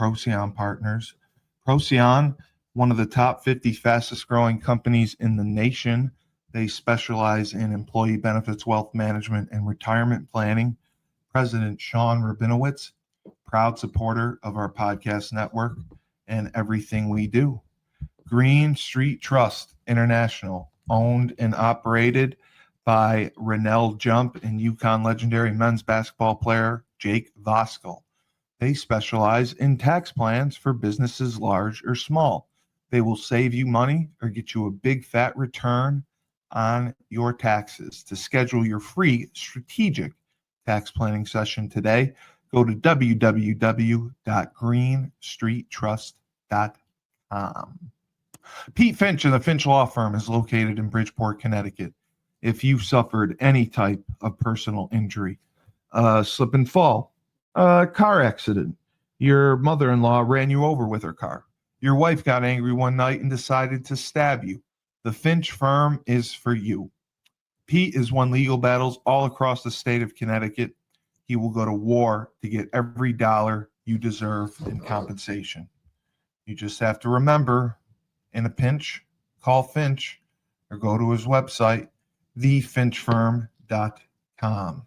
Procyon Partners. Procyon, one of the top 50 fastest growing companies in the nation. They specialize in employee benefits, wealth management, and retirement planning. President Sean Rabinowitz, proud supporter of our podcast network and everything we do. Green Street Trust International, owned and operated by Rennell Jump and UConn legendary men's basketball player Jake Voskuhl. They specialize in tax plans for businesses large or small. They will save you money or get you a big fat return on your taxes. To schedule your free strategic tax planning session today, go to www.greenstreettrust.com. Pete Finch and the Finch Law Firm is located in Bridgeport, Connecticut. If you've suffered any type of personal injury, slip and fall, car accident, your mother-in-law ran you over with her car, your wife got angry one night and decided to stab you, the Finch Firm is for you. Pete has won legal battles all across the state of Connecticut. He will go to war to get every dollar you deserve in compensation. You just have to remember, in a pinch, call Finch or go to his website, thefinchfirm.com.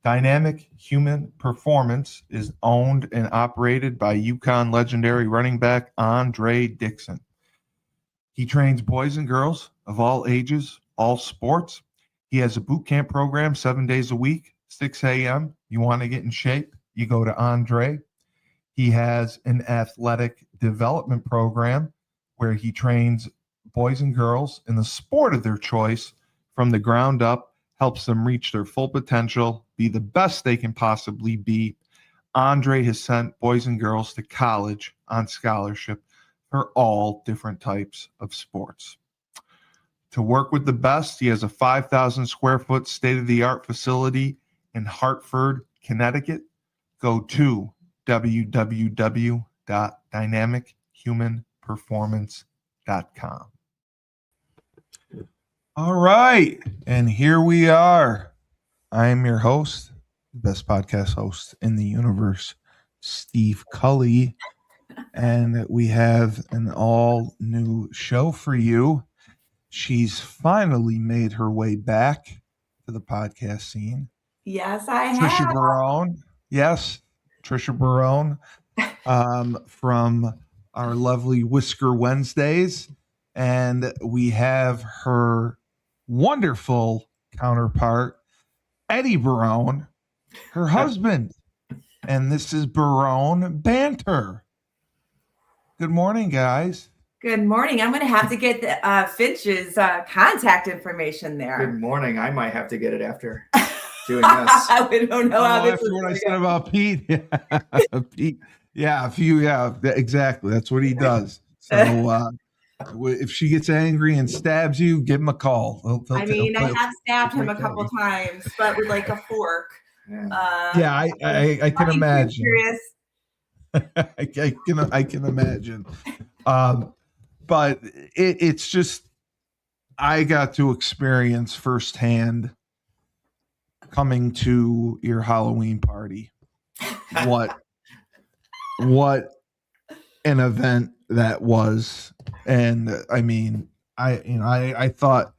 Dynamic Human Performance is owned and operated by UConn legendary running back Andre Dixon. He trains boys and girls of all ages, all sports. He has a boot camp program 7 days a week, 6 a.m. You want to get in shape, you go to Andre. He has an athletic development program where he trains boys and girls in the sport of their choice from the ground up, helps them reach their full potential, be the best they can possibly be. Andre has sent boys and girls to college on scholarship for all different types of sports. To work with the best, he has a 5,000 square foot state-of-the-art facility in Hartford, Connecticut. Go to www.dynamichumanperformance.com. All right, and here we are. I am your host, the best podcast host in the universe, Steve Cully, and we have an all-new show for you. She's finally made her way back to the podcast scene. Yes, I have. Trisha Barone. Yes, Trisha Barone from our lovely Whisker Wednesdays. And we have her wonderful counterpart, Eddie Barone, her husband. And this is Barone Banter. Good morning, guys. Good morning. I'm going to have to get Finch's contact information there. Good morning. I might have to get it after doing this. We don't know how this is. After what I said about Pete. Pete. Yeah, exactly. That's what he does. So if she gets angry and stabs you, give him a call. I have stabbed him a couple times, but with like a fork. I can imagine. I can imagine. But it's just, I got to experience firsthand coming to your Halloween party. What an event that was. And I mean, I thought,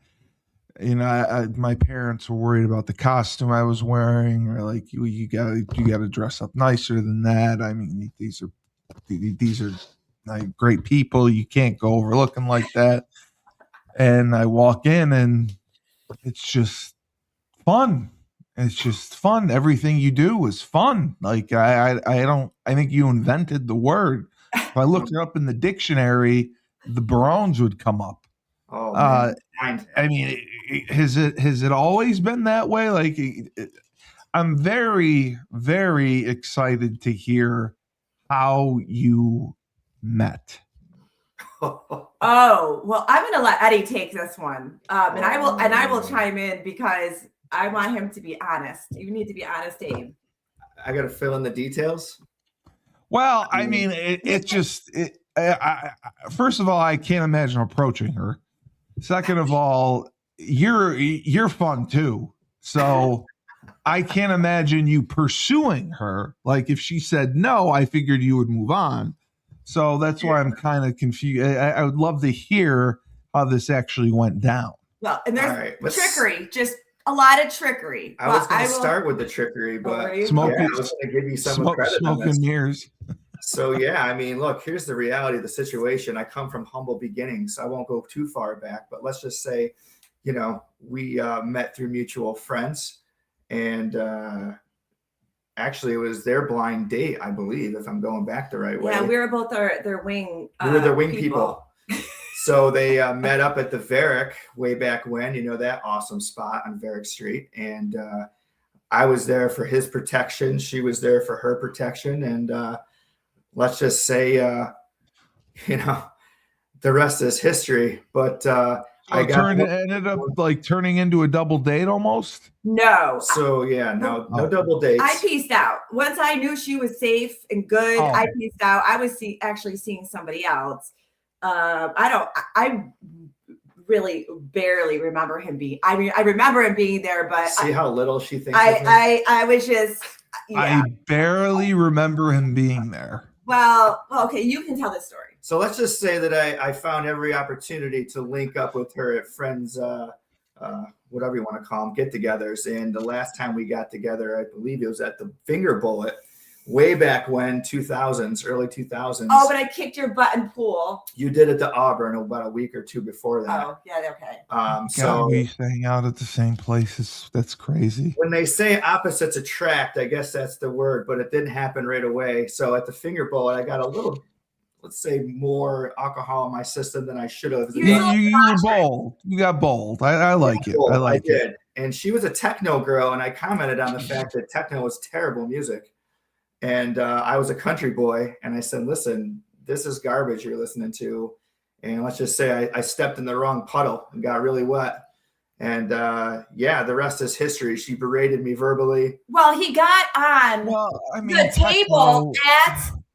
my parents were worried about the costume I was wearing, or like, you got to dress up nicer than that. I mean, these are like great people. You can't go over looking like that. And I walk in and it's just fun. It's just fun. Everything you do is fun. Like I think you invented the word. If I looked it up in the dictionary, the Barones would come up. Oh, I mean, has it always been that way? Like, I'm very, very excited to hear how you met. Oh, well, I'm going to let Eddie take this one. And I will chime in because I want him to be honest. You need to be honest, Abe. I got to fill in the details. Well, I mean, first of all, I can't imagine approaching her. Second of all, you're fun too. So I can't imagine you pursuing her. Like if she said no, I figured you would move on. So that's why I'm kind of confused. I would love to hear how this actually went down. Well, and there's All right, trickery, just a lot of trickery. I was going to start with the trickery, but I was going to give you some credit on this. Smoking mirrors. So yeah, I mean, look, here's the reality of the situation. I come from humble beginnings. I won't go too far back, but let's just say, you know, we met through mutual friends, and actually it was their blind date, I believe, if I'm going back the right way. Yeah, we were both their wing. We were their wing people. So they met up at the Varick way back when, you know, that awesome spot on Varick Street. And I was there for his protection. She was there for her protection. And let's just say, you know, the rest is history. But ended up like turning into a double date almost. No. So yeah, no double dates. I pieced out once I knew she was safe and good. I pieced out. I was actually seeing somebody else. I really barely remember him being. I mean, I remember him being there, but see how little she thinks. I was just. Yeah. I barely remember him being there. Well, okay, you can tell this story. So let's just say that I found every opportunity to link up with her at friends, whatever you want to call them, get-togethers. And the last time we got together, I believe it was at the Finger Bullet, way back when, 2000s, early 2000s. Oh, but I kicked your butt in pool. You did it to Auburn about a week or two before that. Oh, yeah, okay. So we hang out at the same places. That's crazy. When they say opposites attract, I guess that's the word, but it didn't happen right away. So at the Finger Bullet, I got a little, let's say, more alcohol in my system than I should have. You were bold. You got bold. I like it. I did. And she was a techno girl, and I commented on the fact that techno was terrible music. And I was a country boy, and I said, listen, this is garbage you're listening to. And let's just say I stepped in the wrong puddle and got really wet. And yeah, the rest is history. She berated me verbally. Well, he got on the table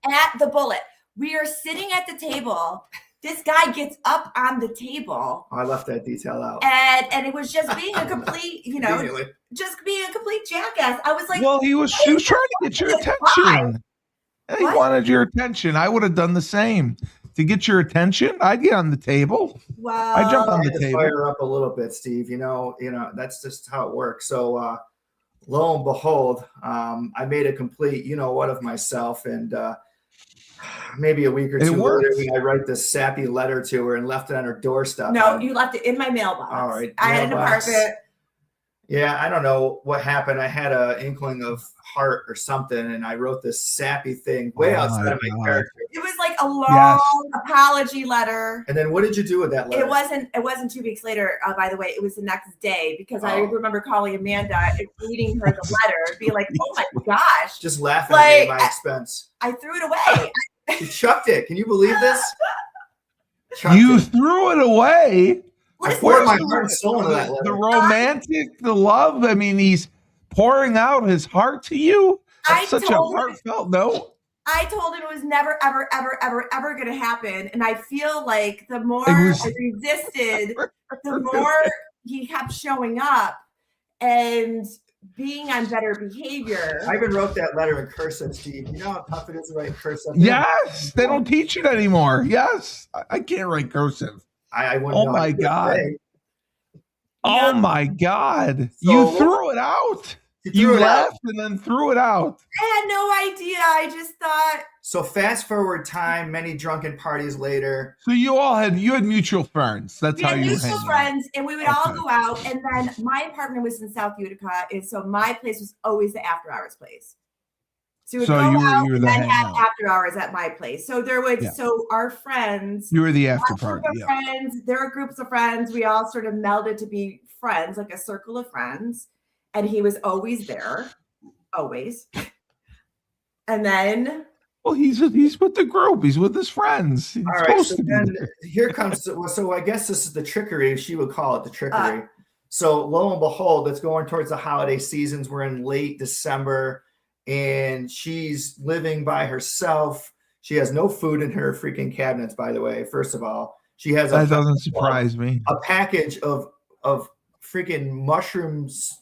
at the Bullet. We are sitting at the table. This guy gets up on the table. I left that detail out. And it was just being a complete, you know, just being a complete jackass. I was like, well, he was trying to get your attention. He wanted your attention. I would have done the same. To get your attention, I'd get on the table. Well, I jump on the table. Fire up a little bit, Steve. You know, that's just how it works. So lo and behold, I made a complete, you know what, of myself. And maybe a week or two later, I write this sappy letter to her and left it on her doorstep. No, you left it in my mailbox. All right. I had an apartment. Yeah, I don't know what happened. I had an inkling of heart or something, and I wrote this sappy thing way outside of my character. It was like a long apology letter. And then what did you do with that letter? It wasn't 2 weeks later, by the way. It was the next day, because I remember calling Amanda and reading her the letter, being like, oh my gosh. Just laughing at me at my expense. I threw it away. You chucked it. Can you believe this? You threw it away. I poured my heart and soul into that letter. The romantic, the love. I mean, he's pouring out his heart to you. That's such a heartfelt note. I told him it was never, ever, ever, ever, ever going to happen. And I feel like the more I resisted, the more he kept showing up and being on better behavior. I even wrote that letter in cursive, Steve. You know how tough it is to write cursive? Yes, they don't teach it anymore. Yes, I can't write cursive. I wouldn't know. My God. Oh my God. So, you threw it out. You left and then threw it out. I had no idea. I just thought. So fast forward time, many drunken parties later. So you had mutual friends. That's how you mutual friends, and we would all go out. And then my apartment was in South Utica, and so my place was always the after hours place. So we would go out and then have after hours at my place. So there would, so our friends. You were the after party. Friends, there were groups of friends. We all sort of melded to be friends, like a circle of friends. And he was always there, always. And then. Well, he's with the group. He's with his friends. He's all right. So then here comes. So I guess this is the trickery. She would call it the trickery. So lo and behold, it's going towards the holiday seasons. We're in late December. And she's living by herself. She has no food in her freaking cabinets, by the way. First of all, she has that doesn't surprise me. A package of freaking mushrooms,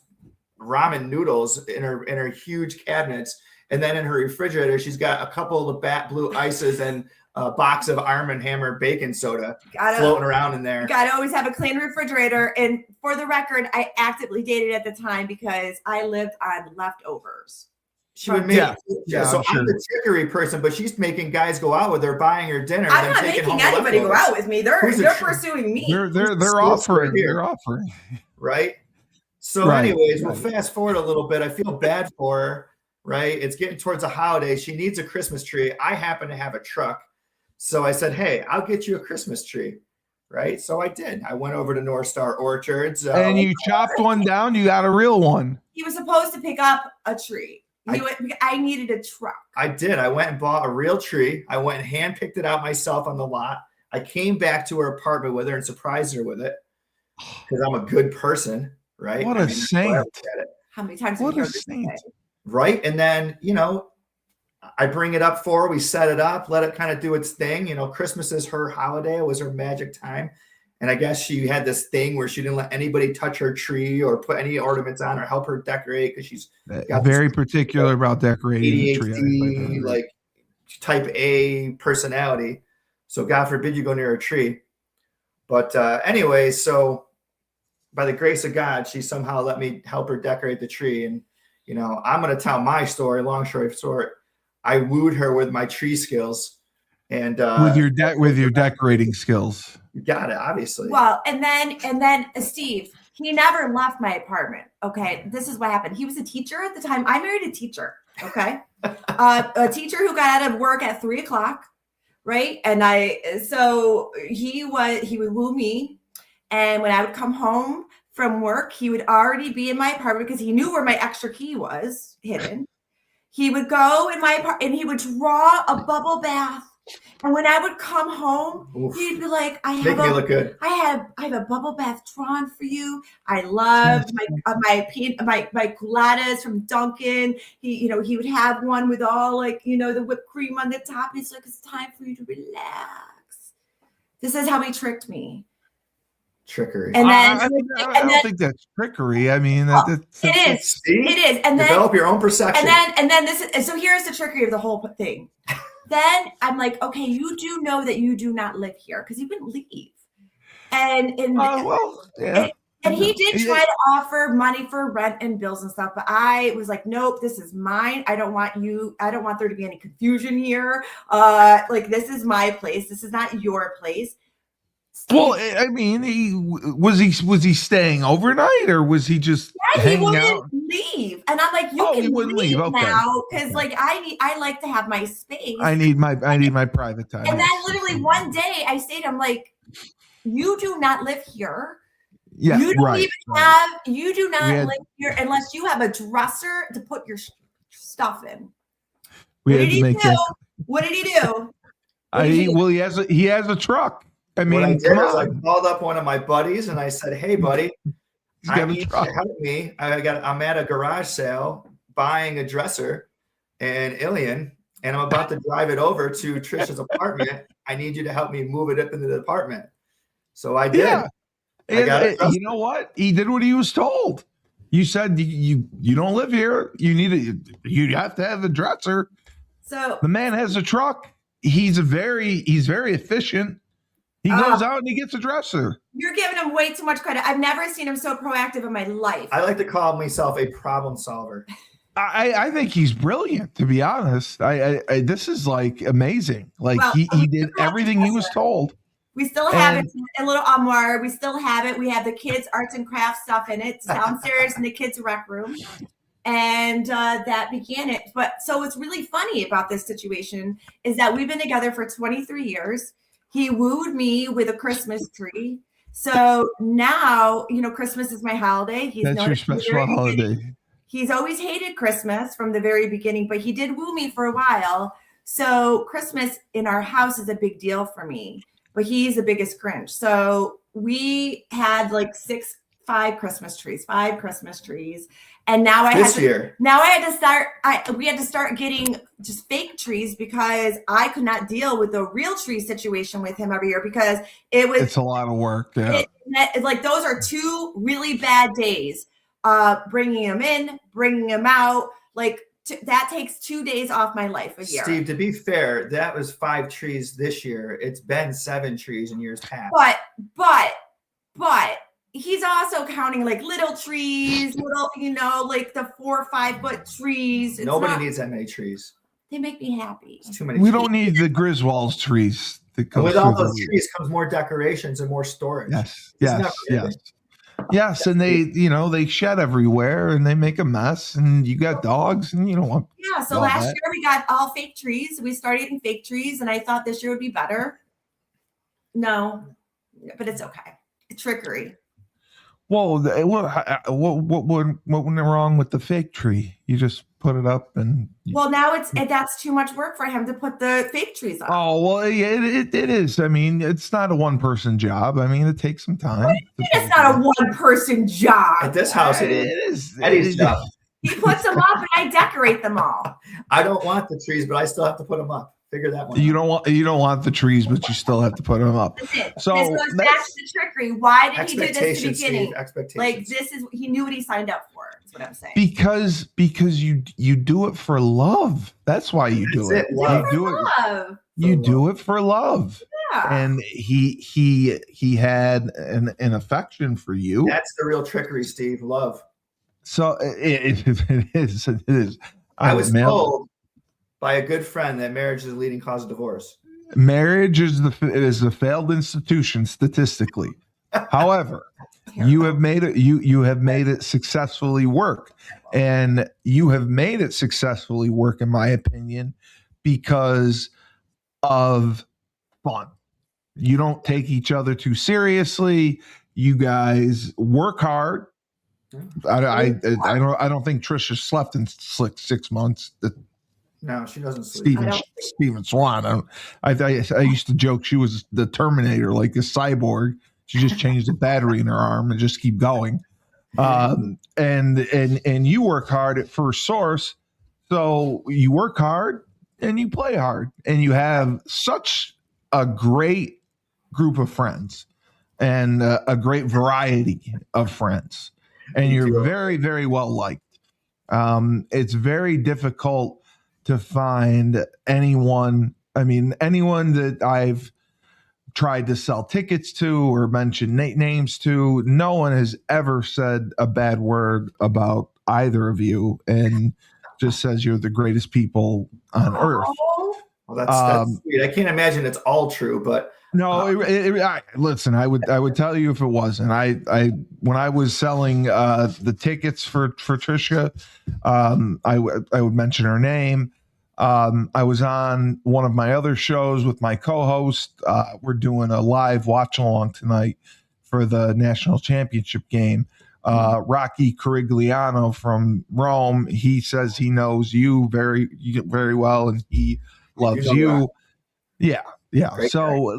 ramen noodles in her huge cabinets. And then in her refrigerator, she's got a couple of Bat Blue ices and a box of Arm & Hammer baking soda floating around in there. You gotta always have a clean refrigerator. And for the record, I actively dated at the time because I lived on leftovers. She would make so I'm the trickery person, but she's making guys go out with her, buying her dinner. I'm not making anybody go out with me. They're pursuing me. They're offering. They're offering. Right. So, anyways, we'll fast forward a little bit. I feel bad for her. Right. It's getting towards the holiday. She needs a Christmas tree. I happen to have a truck. So I said, hey, I'll get you a Christmas tree. Right. So I did. I went over to North Star Orchards. And you chopped one down. You got a real one. He was supposed to pick up a tree. I needed a truck. I did. I went and bought a real tree. I went and hand picked it out myself on the lot. I came back to her apartment with her and surprised her with it because I'm a good person. Right. What a saint. How many times have you heard this say? Right. And then, I bring it up for her. We set it up, let it kind of do its thing. Christmas is her holiday. It was her magic time. And I guess she had this thing where she didn't let anybody touch her tree or put any ornaments on or help her decorate because she's got very particular about decorating ADHD, the tree. Like type A personality. So God forbid you go near a tree. But anyway, so by the grace of God, she somehow let me help her decorate the tree. And, I'm going to tell my story, long story short. I wooed her with my tree skills. And with your decorating skills. You got it, obviously. Well, and then Steve, he never left my apartment. Okay. This is what happened. He was a teacher at the time. I married a teacher. Okay. A teacher who got out of work at 3:00. Right. And so he would woo me. And when I would come home from work, he would already be in my apartment because he knew where my extra key was hidden. He would go in my apartment and he would draw a bubble bath. And when I would come home, he'd be like, "I have a bubble bath drawn for you. I loved my culottes from Dunkin'. He would have one with all the whipped cream on the top. And he's like, it's time for you to relax. This is how he tricked me. Trickery. And then I don't think that's trickery. I mean, it is. It is. And then develop your own perception. And then so here's the trickery of the whole thing. Then I'm like, okay, you do know that you do not live here because he wouldn't leave. And he did try to offer money for rent and bills and stuff, but I was like, nope, this is mine. I don't want there to be any confusion here. This is my place. This is not your place. Well, I mean, was he staying overnight or was he just hanging out? Leave, and I'm like, you can leave now because I like to have my space. I need my private time. And then literally one day I stayed. I'm like, you do not live here. Yeah, you do not live here unless you have a dresser to put your stuff in. What did he do? He has a truck. I mean, I called up one of my buddies and I said, "Hey, buddy, I need you to help me. I'm at a garage sale buying a dresser in Ilion, and I'm about to drive it over to Trisha's apartment. I need you to help me move it up into the apartment." So I did. Yeah. You know what? He did what he was told. You said you don't live here. You have to have the dresser. So the man has a truck. He's very efficient. He goes out and he gets a dresser. You're giving him way too much credit. I've never seen him so proactive in my life. I like to call myself a problem solver. I think he's brilliant, to be honest. This is like amazing. He did everything he was told. We still have it, a little armoire. We still have it. We have the kids' arts and crafts stuff in it downstairs in the kids' rec room. And that began it. But so what's really funny about this situation is that we've been together for 23 years. He wooed me with a Christmas tree. So now, Christmas is my holiday. That's your special holiday. He's always hated Christmas from the very beginning, but he did woo me for a while. So Christmas in our house is a big deal for me, but he's the biggest Grinch. So we had five Christmas trees. And now we had to start getting just fake trees because I could not deal with the real tree situation with him every year because it's a lot of work. Yeah. Those are 2 really bad days. bringing them in, bringing them out. Like that takes 2 days off my life a year. Steve, to be fair, that was 5 trees this year. It's been 7 trees in years past. But he's also counting like little trees, little, like the 4 or 5 foot trees. Nobody needs that many trees. They make me happy. It's too many. We don't need the Griswold's trees. With all those trees comes more decorations and more storage. Yes, and they shed everywhere and they make a mess, and you got dogs, and you don't want. Yeah, so last year we got all fake trees. We started eating fake trees, and I thought this year would be better. No, but it's okay. Trickery. Well, what went wrong with the fake tree? You just put it up and. Well, now that's too much work for him to put the fake trees up. Oh well, yeah, it is. I mean, it's not a 1-person job. I mean, it takes some time. It's not a 1-person job. At this house, it is. Eddie's job. He puts them up, and I decorate them all. I don't want the trees, but I still have to put them up. Figure that one out. You don't want the trees, but you still have to put them up. So this goes back to the trickery. Why did he do this at the beginning? Steve, expectations. Like he knew what he signed up for. That's what I'm saying. Because you do it for love. That's why you do it. You do it for love. Yeah. And he had an affection for you. That's the real trickery, Steve. Love. So it is. I was told by a good friend that marriage is the leading cause of divorce. Marriage is a failed institution statistically. However, you have made it. You have made it successfully work, and you have made it successfully work, in my opinion, because of fun. You don't take each other too seriously. You guys work hard. I don't think Trisha slept in 6 months. No, she doesn't sleep. Steven Swan. I used to joke she was the Terminator, like a cyborg. She just changed the battery in her arm and just keep going. And you work hard at First Source, so you work hard and you play hard, and you have such a great group of friends and a great variety of friends, and you're very, very well liked. It's very difficult to find anyone that I've tried to sell tickets to or mention names to. No one has ever said a bad word about either of you, and just says you're the greatest people on earth. Well, that's sweet. I can't imagine it's all true, but no. Listen, I would tell you if it wasn't. I when I was selling the tickets for Trisha, I would mention her name. I was on one of my other shows with my co-host. We're doing a live watch along tonight for the national championship game. Rocky Carigliano from Rome. He says he knows you very, very well, and he loves you. Yeah. Great so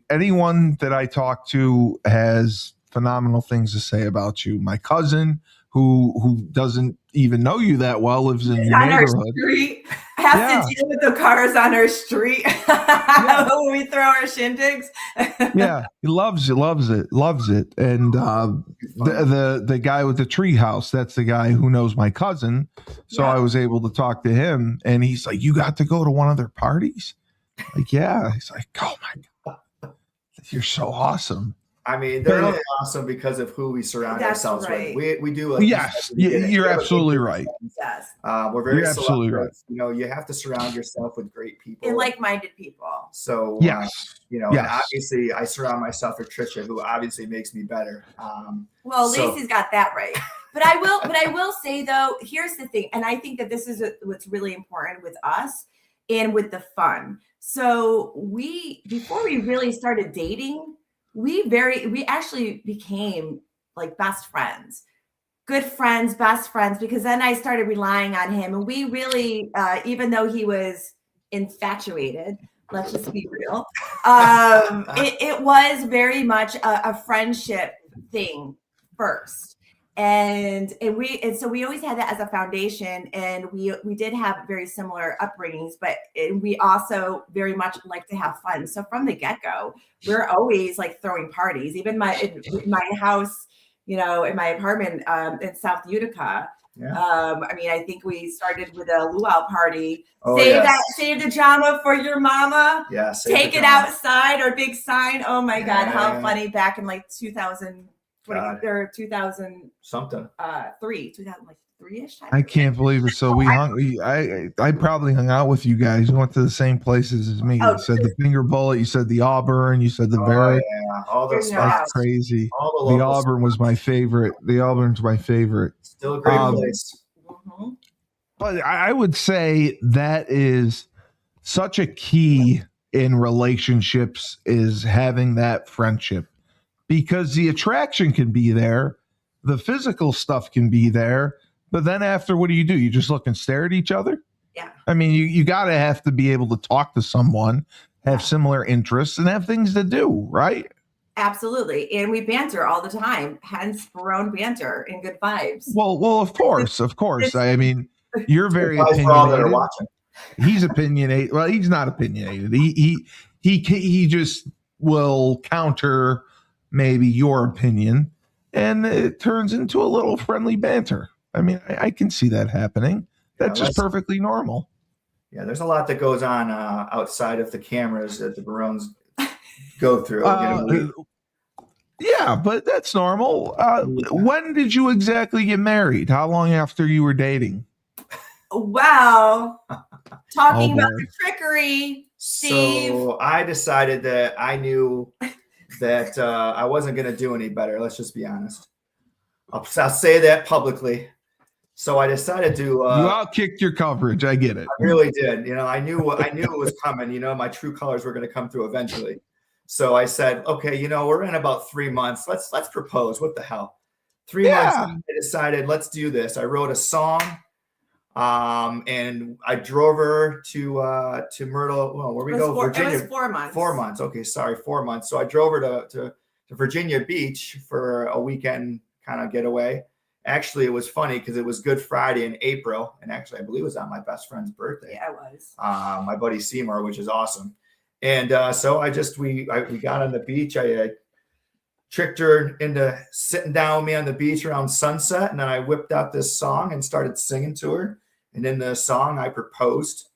anyone that I talk to has phenomenal things to say about you. My cousin, who doesn't even know you that well, lives in your neighborhood. Our street. Has to deal with the cars on our street when we throw our shindigs. Yeah, he loves it. And the guy with the tree house, that's the guy who knows my cousin. So I was able to talk to him, and he's like, "You got to go to one of their parties?" Like, yeah. He's like, "Oh my God, you're so awesome." I mean, they're only awesome because of who we surround ourselves with. We do. Yes, you're absolutely right. Yes, we're very absolutely right. You know, you have to surround yourself with great people and like-minded people. So yes, and obviously, I surround myself with Trisha, who obviously makes me better. Lacey's got that right. But I will say though, here's the thing, and I think that this is what's really important with us and with the fun. So before we really started dating, we actually became like best friends, good friends, best friends, because then I started relying on him, and we really, even though he was infatuated, let's just be real, it was very much a friendship thing first. And so we always had that as a foundation, and we did have very similar upbringings, but we also very much like to have fun. So from the get-go, we're always like throwing parties. Even my house, in my apartment in South Utica. Yeah. I mean, I think we started with a luau party. Oh, Save the drama for your mama. Yeah. Take it outside, or big sign. Oh my God, how Yeah. funny! Back in like 2020 or 2000 something. 2003-ish time. I can't believe it. So I probably hung out with you guys. You went to the same places as me. Oh, You said the Finger Bullet, you said the Auburn, you said the Barrett. Yeah. All those There's no spots. doubt. That's crazy. All The the Auburn was my favorite. The Auburn's my favorite. Still a great place. Mhm. But I would say that is such a key in relationships, is having that friendship, because the attraction can be there, the physical stuff can be there, but then after, what do? You just look and stare at each other? Yeah. I mean, you gotta have to be able to talk to someone, have similar interests, and have things to do, right? Absolutely. And we banter all the time, hence Barone Banter and good vibes. Well, of course. I mean, you're very Advice for all that are opinionated. watching. He's opinionated. Well, he's not opinionated. He just will counter maybe your opinion, and it turns into a little friendly banter. I mean, I can see that happening. That's just perfectly normal. Yeah, there's a lot that goes on outside of the cameras that the Barones go through. Yeah, but that's normal. When did you exactly get married? How long after you were dating? Wow. Talking about the trickery, Steve. So I decided that I knew that I wasn't going to do any better. Let's just be honest. I'll say that publicly. So I decided to. You outkicked your coverage. I get it. I really did. I knew it was coming. My true colors were going to come through eventually. So I said, okay, we're in about 3 months. Let's propose. What the hell? 3 months. I decided, let's do this. I wrote a song, and I drove her to Myrtle. Well, where we go, Virginia. It was 4 months. 4 months. Okay, sorry, 4 months. So I drove her to Virginia Beach for a weekend kind of getaway. Actually, it was funny because it was Good Friday in April, and actually, I believe it was on my best friend's birthday. Yeah, it was. My buddy Seymour, which is awesome. And so we got on the beach. I tricked her into sitting down with me on the beach around sunset, and then I whipped out this song and started singing to her. And in the song, I proposed.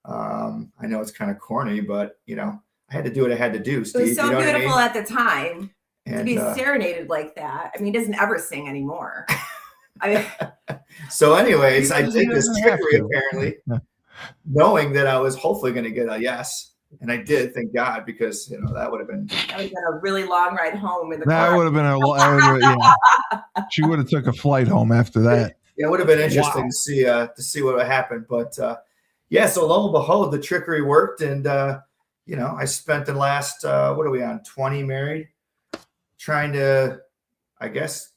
I know it's kind of corny, but I had to do what I had to do. Steve, it was so beautiful at the time to be serenaded like that. I mean, he doesn't ever sing anymore. So anyways, I did this trickery apparently, knowing that I was hopefully going to get a yes. And I did, thank God, because that would have been a really long ride home in the car. That would have been She would have took a flight home after that. Yeah, it would have been interesting to see what would happen. But so lo and behold, the trickery worked, and I spent the last what are we on, 20 married, trying to, I guess,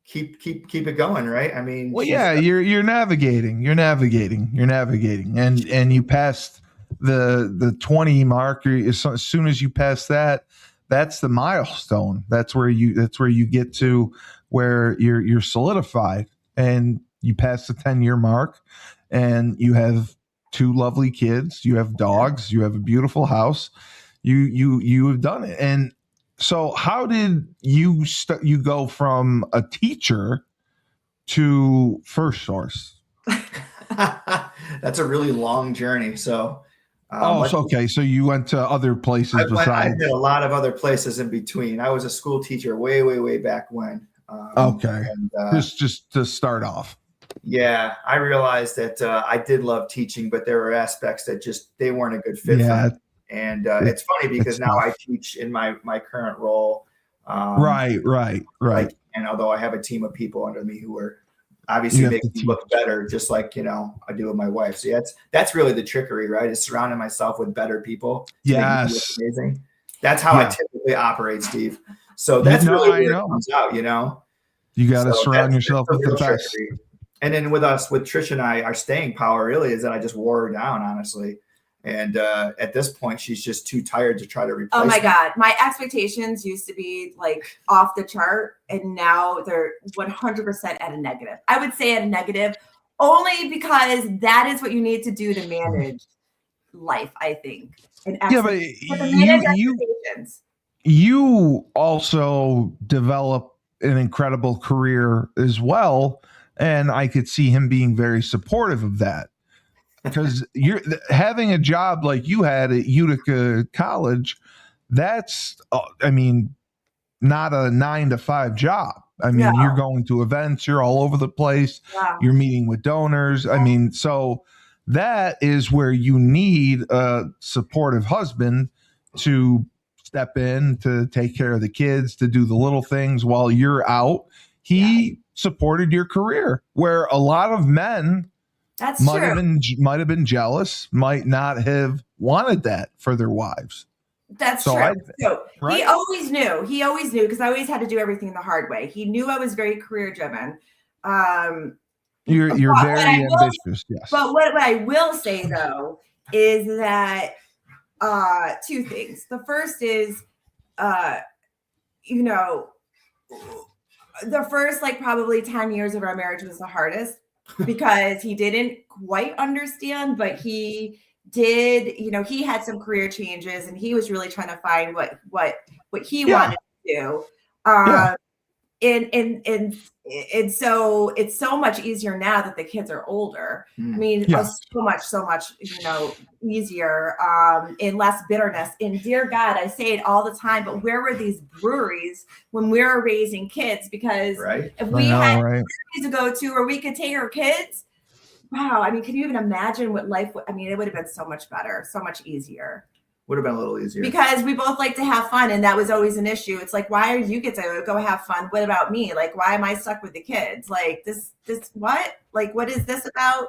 keep it going, right? I mean, well, you're navigating, and you passed the 20 mark. As soon as you pass that, that's the milestone. That's where you get to where you're solidified, and you pass the 10-year mark, and you have 2 lovely kids, you have dogs, you have a beautiful house, you have done it. And so how did you go from a teacher to First Source? That's a really long journey. So okay. So you went to other places besides. I did a lot of other places in between. I was a school teacher way back when. Okay. And, just to start off. Yeah, I realized that I did love teaching, but there were aspects that they weren't a good fit for me. And it's funny because now I teach in my current role. Right. And although I have a team of people under me who are obviously making me look better, just like I do with my wife. So that's really the trickery, right? Is surrounding myself with better people. Yes, amazing. That's how I typically operate, Steve. So that's really where it comes out. You got to surround yourself with the best. Trickery. And then with Trisha and I, our staying power really is that I just wore her down, honestly. And at this point, she's just too tired to try to replace. Oh my God. My expectations used to be like off the chart, and now they're 100% at a negative. I would say at a negative only because that is what you need to do to manage life, I think. But you also develop an incredible career as well. And I could see him being very supportive of that. Because you're having a job like you had at Utica College, that's, I mean, not a 9-to-5 job. I mean, you're going to events, you're all over the place, you're meeting with donors. I mean, so that is where you need a supportive husband to step in, to take care of the kids, to do the little things while you're out. He supported your career, where a lot of men might have been jealous, might not have wanted that for their wives. That's true. He always knew because I always had to do everything the hard way. He knew I was very career driven. You're very ambitious. Yes. But what I will say though is that two things. The first is, the first like probably 10 years of our marriage was the hardest because he didn't quite understand, but he did, he had some career changes and he was really trying to find what he wanted to do. And so it's so much easier now that the kids are older. I mean, so much, easier, and less bitterness. And dear God, I say it all the time, but where were these breweries when we were raising kids? Because if we had breweries to go to where we could take our kids, wow. I mean, can you even imagine what life would, it would have been so much better, so much easier. Would have been a little easier. Because we both like to have fun, and that was always an issue. It's like, why are you get to go have fun? What about me? Like, why am I stuck with the kids? Like this what? Like, what is this about?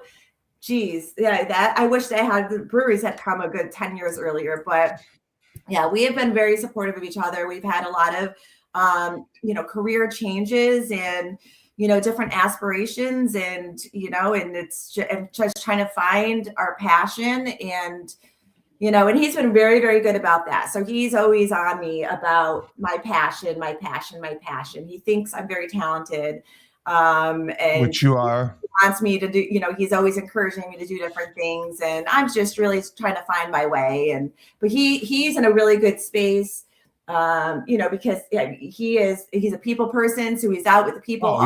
Geez. Yeah, that I wish the breweries had come a good 10 years earlier. But yeah, we have been very supportive of each other. We've had a lot of career changes and different aspirations, and and it's just trying to find our passion, and and he's been very, very good about that. So he's always on me about my passion. He thinks I'm very talented, and which you are. He wants me to do. He's always encouraging me to do different things, and I'm just really trying to find my way. But he's in a really good space. Because he's a people person, so he's out with the people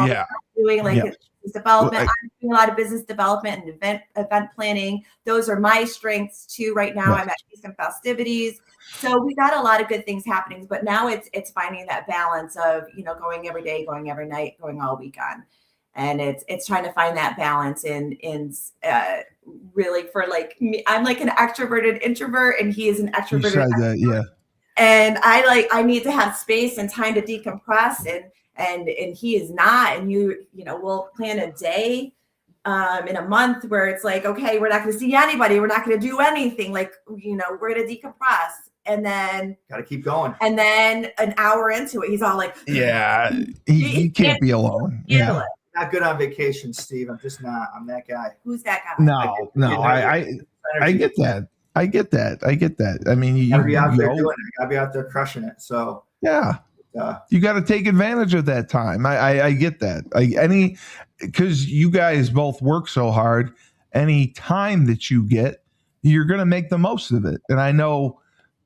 doing his development. I'm doing a lot of business development and event planning. Those are my strengths too. Right now, I'm at Feast and Festivities, so we got a lot of good things happening. But now it's finding that balance of going every day, going every night, going all weekend, and it's trying to find that balance in really for like me. I'm like an extroverted introvert, and he is an extroverted. You said that, And I need to have space and time to decompress, and he is not. And we'll plan a day in a month where it's like, okay, we're not going to see anybody, we're not going to do anything. Like we're going to decompress, and then got to keep going. And then an hour into it, he's all like, he can't be alone. Yeah, not good on vacation, Steve. I'm just not. I'm that guy. Who's that guy? No, I get that. I get that. I mean, you gotta be out there doing it. You gotta be out there crushing it. So you got to take advantage of that time. I get that. Because you guys both work so hard, any time that you get, you're going to make the most of it. And I know,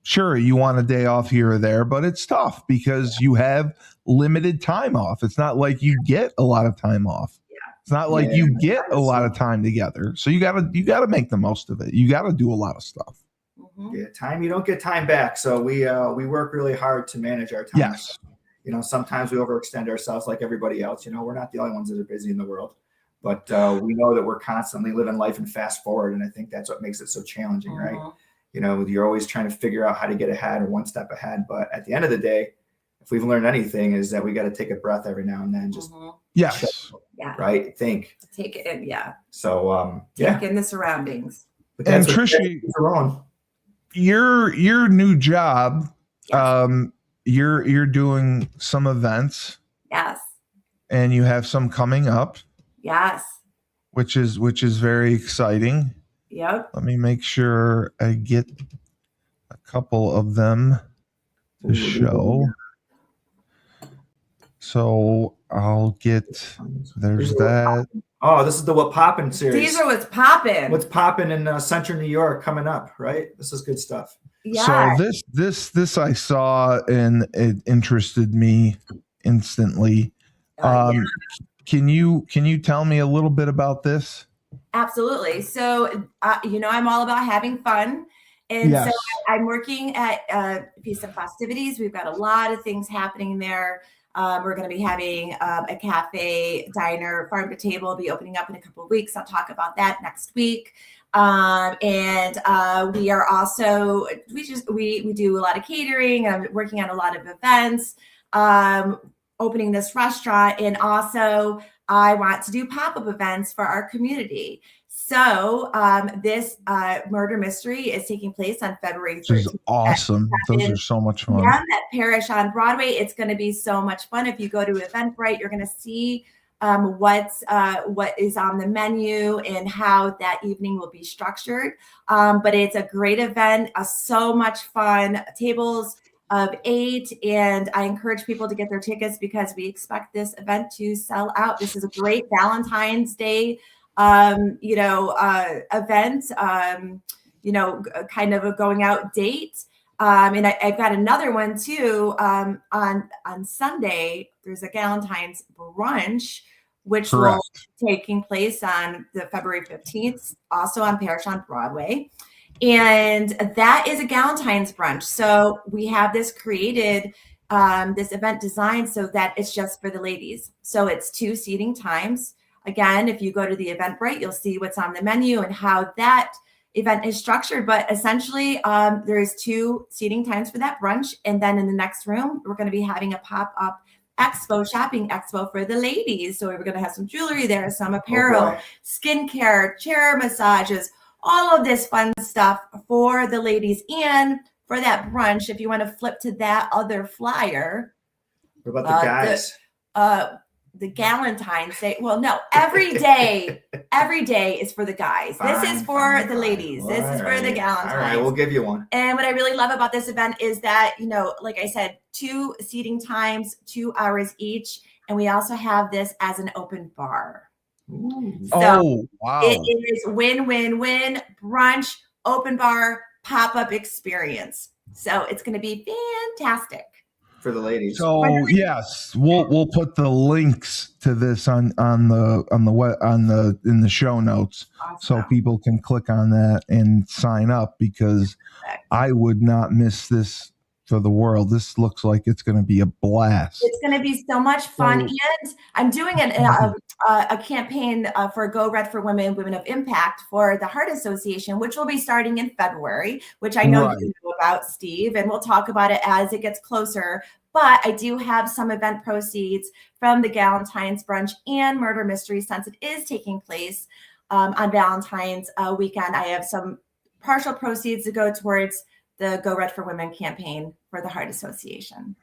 sure, you want a day off here or there, but it's tough because you have limited time off. It's not like you get a lot of time off. It's not like you get a lot of time together. So you gotta make the most of it. You gotta do a lot of stuff. Yeah, time, you don't get time back. So we work really hard to manage our time. Yes. Sometimes we overextend ourselves like everybody else. We're not the only ones that are busy in the world. But we know that we're constantly living life and fast forward. And I think that's what makes it so challenging, right? You're always trying to figure out how to get ahead or one step ahead. But at the end of the day, if we've learned anything, is that we got to take a breath every now and then. Just right. Think. Take it in. Yeah. So take in the surroundings. And Trisha, your new job, you're doing some events. Yes. And you have some coming up. Yes. Which is very exciting. Yep. Let me make sure I get a couple of them to show. So I'll get, there's that. Oh, this is the What Poppin' series. These are What's Poppin'. What's Poppin' in Central New York coming up, right? This is good stuff. Yeah. So this I saw and it interested me. instantly. Yeah. Can you tell me a little bit about this? Absolutely. So, I'm all about having fun. And so Yes. I'm working at Peace and Festivities. We've got a lot of things happening there. We're going to be having a cafe, diner, farm to table be opening up in a couple of weeks. I'll talk about that next week. And we are also, we do a lot of catering. I'm working on a lot of events, opening this restaurant. And also I want to do pop-up events for our community. So this murder mystery is taking place on February 13th. Which is awesome. Those are so much fun. Yeah, that parish on Broadway. It's going to be so much fun. If you go to Eventbrite, you're going to see what is on the menu and how that evening will be structured. But it's a great event, so much fun. Tables of 8, and I encourage people to get their tickets because we expect this event to sell out. This is a great Valentine's Day event, kind of a going out date. And I've got another one too. On Sunday, there's a Galentine's brunch, which will be taking place on the February 15th, also on Parish on Broadway. And that is a Galentine's brunch. So we have this created, this event designed so that it's just for the ladies. So it's 2 seating times. Again, if you go to the Eventbrite, you'll see what's on the menu and how that event is structured. But essentially, there's 2 seating times for that brunch. And then in the next room, we're going to be having a pop-up expo, shopping expo for the ladies. So we're going to have some jewelry there, some apparel, skincare, chair massages, all of this fun stuff for the ladies. And for that brunch, if you want to flip to that other flyer. What about the guys? The Galentine's Day. Well, no, every day is for the guys. This is for the ladies. This is for the Galentine's. All right, we'll give you one. And what I really love about this event is that, like I said, 2 seating times, 2 hours each. And we also have this as an open bar. So wow. It is win-win-win, brunch, open bar, pop-up experience. So it's going to be fantastic. For the ladies. So yes, we'll put the links to this in the show notes, so people can click on that and sign up, because I would not miss this for the world. This looks like it's going to be a blast. It's going to be so much fun. And I'm doing a campaign for Go Red for Women, Women of Impact for the Heart Association, which will be starting in February, which I know you know about, Steve, and we'll talk about it as it gets closer. But I do have some event proceeds from the Galentine's brunch and murder mystery, since it is taking place on Valentine's weekend. I have some partial proceeds to go towards the Go Red for Women campaign for the Heart Association.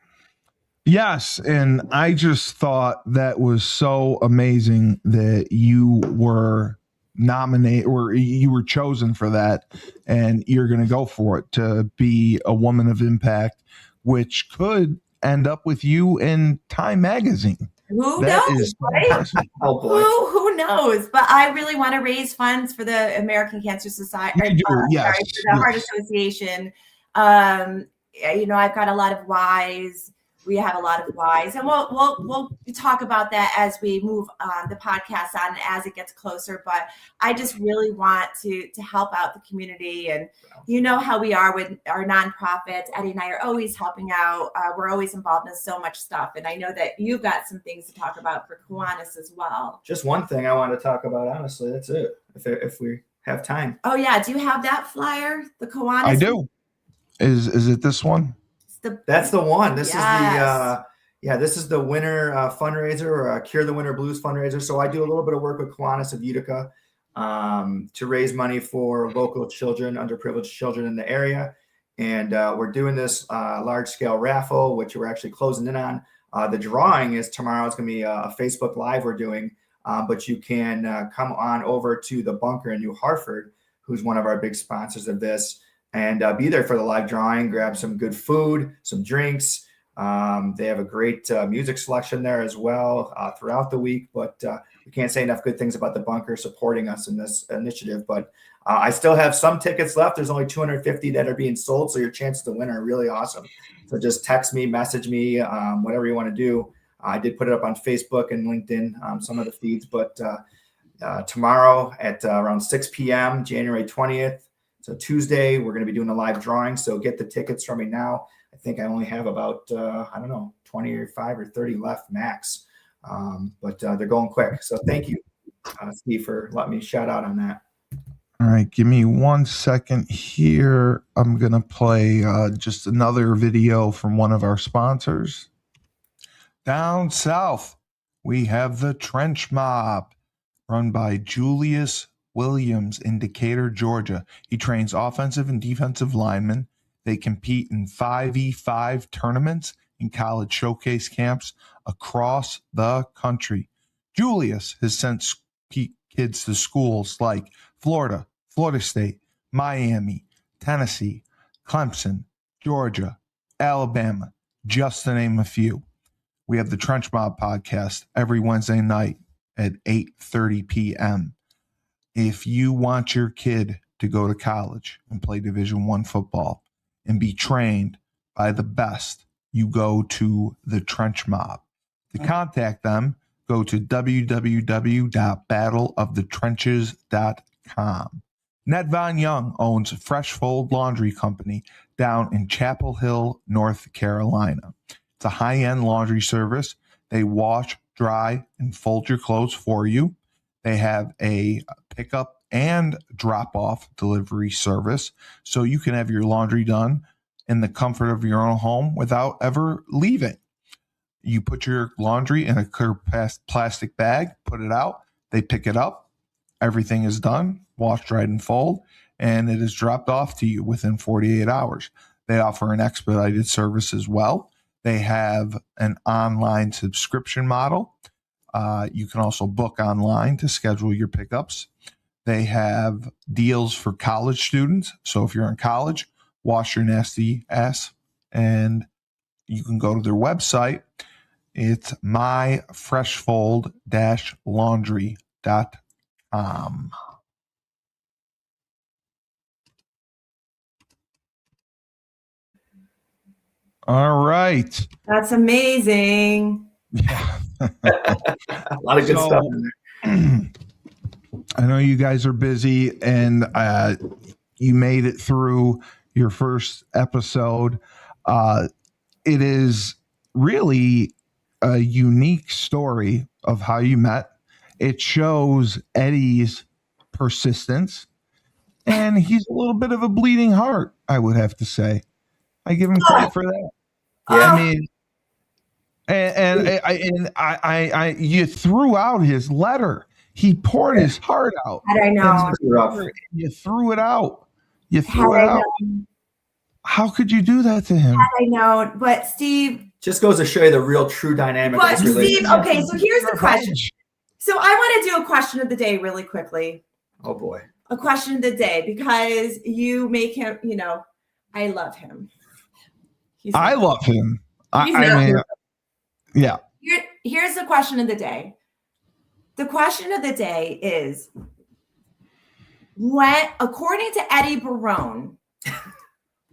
Yes, and I just thought that was so amazing that you were nominated, or you were chosen for that, and you're going to go for it, to be a woman of impact, which could end up with you in Time magazine. Who knows? Right? Oh boy. Who knows? But I really want to raise funds for the American Cancer Society. For the Heart Association. I've got a lot of whys. We have a lot of whys, and we'll talk about that as we move the podcast on as it gets closer. But I just really want to help out the community, and you know how we are with our nonprofits. Eddie and I are always helping out. We're always involved in so much stuff, and I know that you've got some things to talk about for Kiwanis as well. Just one thing I want to talk about. Honestly, that's it. If we have time. Oh yeah, do you have that flyer? The Kiwanis. I do. Is it this one? That's the one. This is the winter fundraiser, or Cure the Winter Blues fundraiser. So I do a little bit of work with Kiwanis of Utica to raise money for local children, underprivileged children in the area. And we're doing this large scale raffle, which we're actually closing in on. The drawing is tomorrow. It's going to be a Facebook Live we're doing, but you can come on over to the Bunker in New Hartford, who's one of our big sponsors of this, and be there for the live drawing, grab some good food, some drinks. They have a great music selection there as well throughout the week, but we can't say enough good things about the Bunker supporting us in this initiative. But I still have some tickets left. There's only 250 that are being sold, so your chances to win are really awesome. So just text me, message me, whatever you want to do. I did put it up on Facebook and LinkedIn, some of the feeds, but tomorrow at around 6 p.m., January 20th. So Tuesday, we're going to be doing a live drawing. So get the tickets from me now. I think I only have about, 25 or 30 left max. But they're going quick. So thank you, Steve, for letting me shout out on that. All right, give me 1 second here. I'm going to play just another video from one of our sponsors. Down south, we have the Trench Mob, run by Julius Williams in Decatur, Georgia. He trains offensive and defensive linemen. They compete in 5v5 tournaments and college showcase camps across the country. Julius has sent kids to schools like Florida, Florida State, Miami, Tennessee, Clemson, Georgia, Alabama, just to name a few. We have the Trench Mob podcast every Wednesday night at 8:30 p.m. If you want your kid to go to college and play Division I football and be trained by the best, you go to the Trench Mob. To contact them, go to www.battleofthetrenches.com. Ned Von Young owns Fresh Fold Laundry Company down in Chapel Hill, North Carolina. It's a high-end laundry service. They wash, dry, and fold your clothes for you. They have a pickup and drop-off delivery service, so you can have your laundry done in the comfort of your own home without ever leaving. You put your laundry in a clear plastic bag, put it out, they pick it up, everything is done, wash, dried, and fold, and it is dropped off to you within 48 hours. They offer an expedited service as well. They have an online subscription model. You can also book online to schedule your pickups. They have deals for college students. So if you're in college, wash your nasty ass, and you can go to their website. It's myfreshfold-laundry.com. All right. That's amazing. Yeah. A lot of good stuff in there. I know you guys are busy, and you made it through your first episode. It is really a unique story of how you met. It shows Eddie's persistence, and he's a little bit of a bleeding heart, I would have to say. I give him credit for that. Yeah. I mean, and you threw out his letter. He poured his heart out. Had I known. You threw it out. You threw it out. How could you do that to him? I know, but Steve. Just goes to show you the real true dynamic of this relationship. Steve, okay, so here's the question. So I want to do a question of the day really quickly. Oh boy. A question of the day, because you make him, I love him. I love him. Yeah. Here's the question of the day. The question of the day is, when, according to Eddie Barone,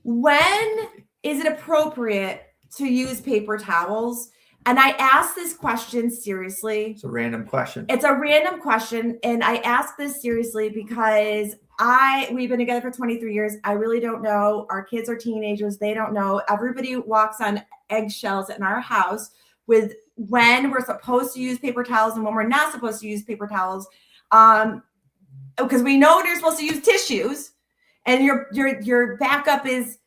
when is it appropriate to use paper towels? And I ask this question seriously. It's a random question. It's a random question. And I ask this seriously because we've been together for 23 years. I really don't know. Our kids are teenagers. They don't know. Everybody walks on eggshells in our house with when we're supposed to use paper towels and when we're not supposed to use paper towels. Because we know you're supposed to use tissues, and your backup is,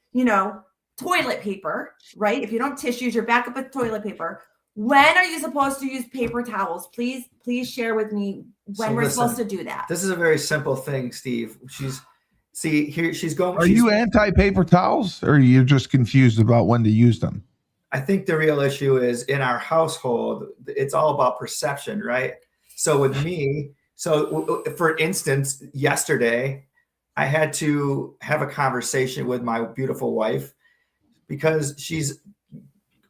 toilet paper, right? If you don't have tissues, your backup is toilet paper. When are you supposed to use paper towels? Please share with me when we're supposed to do that. This is a very simple thing, Steve. She's going. Are you anti-paper towels, or are you just confused about when to use them? I think the real issue is in our household, it's all about perception, right? So with me, for instance, yesterday, I had to have a conversation with my beautiful wife because she's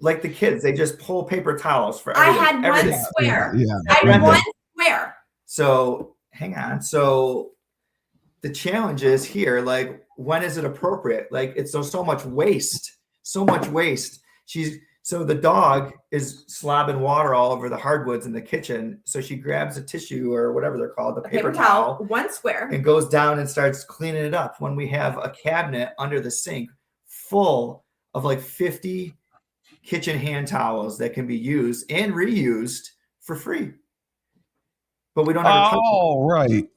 like the kids. They just pull paper towels for everything. I had one square. Yeah. I had one square. So hang on. So the challenge is here, like, when is it appropriate? Like, it's so much waste, So the dog is slobbing water all over the hardwoods in the kitchen. So she grabs a tissue or whatever they're called, the paper towel, one square, and goes down and starts cleaning it up. When we have a cabinet under the sink full of like 50 kitchen hand towels that can be used and reused for free. But we don't have right.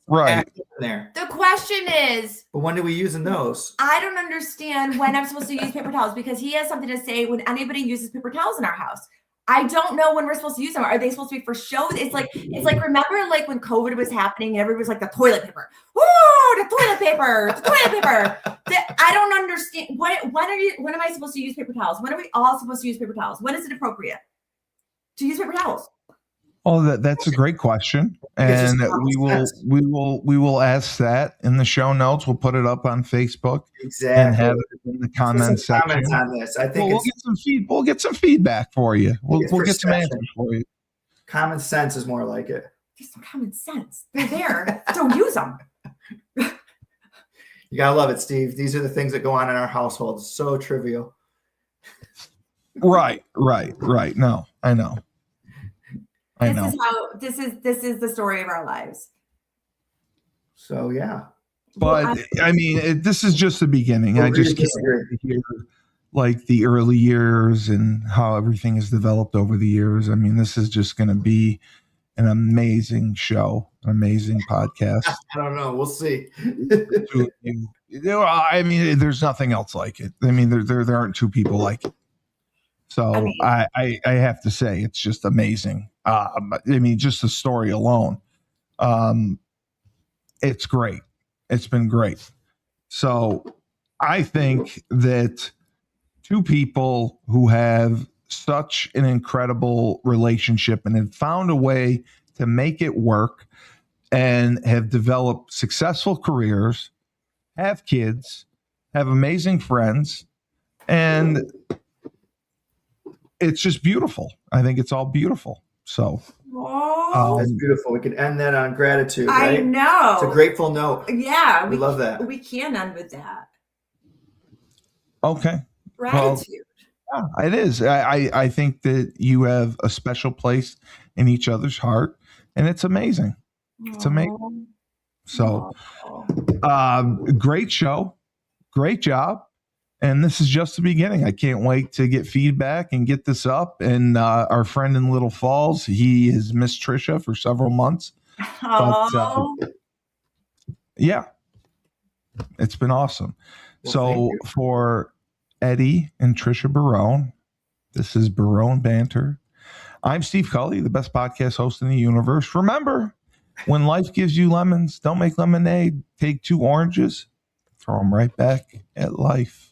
There. The question is, but when do we use those? I don't understand when I'm supposed to use paper towels, because he has something to say when anybody uses paper towels in our house. I don't know when we're supposed to use them. Are they supposed to be for show? It's like remember like when COVID was happening and everybody was like the toilet paper. Woo, the toilet paper, the toilet paper. I don't understand. When am I supposed to use paper towels? When are we all supposed to use paper towels? When is it appropriate to use paper towels? Oh, that's a great question, and we will ask that in the show notes. We'll put it up on Facebook, and have it in the comments section. Comments on this, I think we'll get some feedback for you. We'll get some answers for you. Common sense is more like it. Just some common sense. They're there. Don't use them. You gotta love it, Steve. These are the things that go on in our household. So trivial. Right. No, I know. This is the story of our lives. So yeah. But I mean, this is just the beginning. I just can't wait to hear like the early years and how everything has developed over the years. I mean, this is just going to be an amazing show, an amazing podcast. I don't know. We'll see. I mean, there's nothing else like it. I mean, there aren't two people like it. So I have to say, it's just amazing. I mean, just the story alone. It's great. It's been great. So I think that two people who have such an incredible relationship and have found a way to make it work and have developed successful careers, have kids, have amazing friends, and it's just beautiful. I think it's all beautiful. So that's beautiful. We can end that on gratitude, right? I know. It's a grateful note. Yeah. We love that. We can end with that. Okay. Gratitude. Well, yeah, it is. I think that you have a special place in each other's heart, and it's amazing. It's amazing. So great show. Great job. And this is just the beginning. I can't wait to get feedback and get this up. And our friend in Little Falls, he has missed Trisha for several months. But yeah, it's been awesome. Well, so for Eddie and Trisha Barone, this is Barone Banter. I'm Steve Cully, the best podcast host in the universe. Remember, when life gives you lemons, don't make lemonade. Take 2 oranges, throw them right back at life.